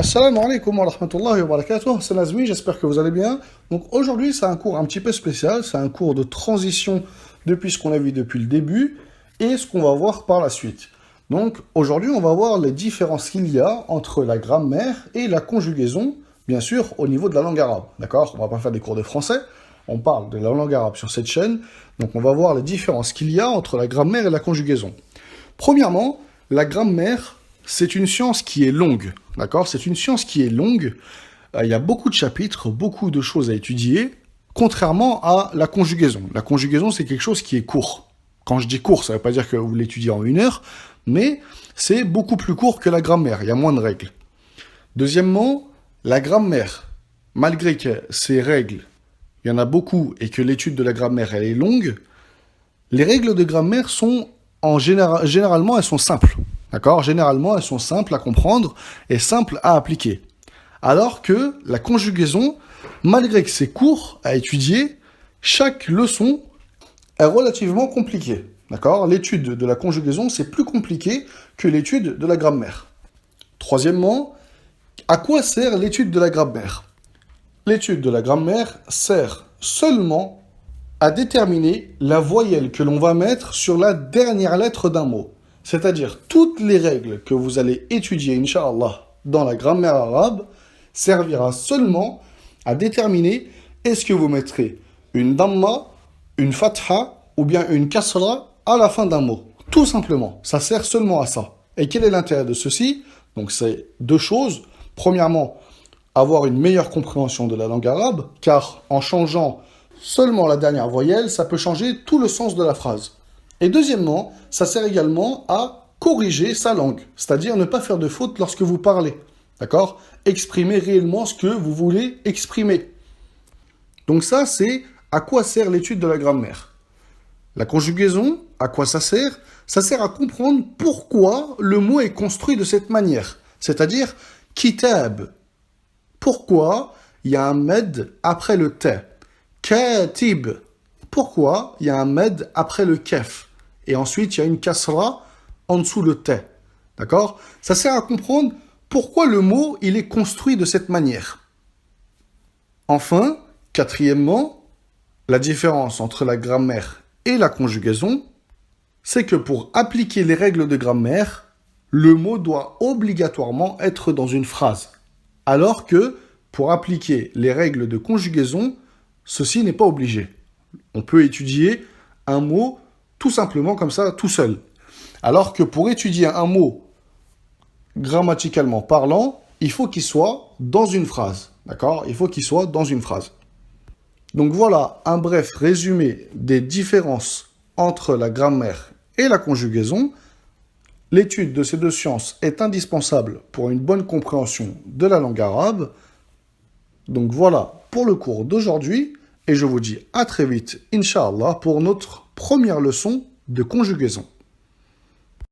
Assalamu alaikum wa rahmatullahi wa barakatuh, c'est Nazmi, j'espère que vous allez bien. Donc aujourd'hui c'est un cours un petit peu spécial, c'est un cours de transition depuis ce qu'on a vu depuis le début et ce qu'on va voir par la suite. Donc aujourd'hui on va voir les différences qu'il y a entre la grammaire et la conjugaison, bien sûr au niveau de la langue arabe, d'accord? On va pas faire des cours de français, on parle de la langue arabe sur cette chaîne, donc on va voir les différences qu'il y a entre la grammaire et la conjugaison. Premièrement, la grammaire, c'est une science qui est longue, d'accord? C'est une science qui est longue. Il y a beaucoup de chapitres, beaucoup de choses à étudier, contrairement à la conjugaison. La conjugaison, c'est quelque chose qui est court. Quand je dis court, ça ne veut pas dire que vous l'étudiez en 1 heure, mais c'est beaucoup plus court que la grammaire. Il y a moins de règles. Deuxièmement, la grammaire, malgré que ces règles, il y en a beaucoup et que l'étude de la grammaire, elle est longue, les règles de grammaire sont généralement, elles sont simples. D'accord? Généralement, elles sont simples à comprendre et simples à appliquer. Alors que la conjugaison, malgré que c'est court à étudier, chaque leçon est relativement compliquée. D'accord? L'étude de la conjugaison, c'est plus compliqué que l'étude de la grammaire. Troisièmement, à quoi sert l'étude de la grammaire? L'étude de la grammaire sert seulement à déterminer la voyelle que l'on va mettre sur la dernière lettre d'un mot. C'est-à-dire, toutes les règles que vous allez étudier, Inch'Allah, dans la grammaire arabe, servira seulement à déterminer est-ce que vous mettrez une damma, une fatha ou bien une kasra à la fin d'un mot. Tout simplement, ça sert seulement à ça. Et quel est l'intérêt de ceci? Donc c'est deux choses. Premièrement, avoir une meilleure compréhension de la langue arabe, car en changeant seulement la dernière voyelle, ça peut changer tout le sens de la phrase. Et deuxièmement, ça sert également à corriger sa langue, c'est-à-dire ne pas faire de faute lorsque vous parlez, d'accord? Exprimer réellement ce que vous voulez exprimer. Donc ça, c'est à quoi sert l'étude de la grammaire. La conjugaison, à quoi ça sert? Ça sert à comprendre pourquoi le mot est construit de cette manière, c'est-à-dire kitab. Pourquoi il y a un med après le t? Katib. Pourquoi il y a un med après le kef? Et ensuite, il y a une kasra en dessous le t. D'accord? Ça sert à comprendre pourquoi le mot, il est construit de cette manière. Enfin, quatrièmement, la différence entre la grammaire et la conjugaison, c'est que pour appliquer les règles de grammaire, le mot doit obligatoirement être dans une phrase. Alors que, pour appliquer les règles de conjugaison, ceci n'est pas obligé. On peut étudier un mot tout simplement comme ça, tout seul. Alors que pour étudier un mot grammaticalement parlant, il faut qu'il soit dans une phrase. D'accord? Il faut qu'il soit dans une phrase. Donc voilà un bref résumé des différences entre la grammaire et la conjugaison. L'étude de ces deux sciences est indispensable pour une bonne compréhension de la langue arabe. Donc voilà pour le cours d'aujourd'hui. Et je vous dis à très vite, Inch'Allah, pour notre première leçon de conjugaison.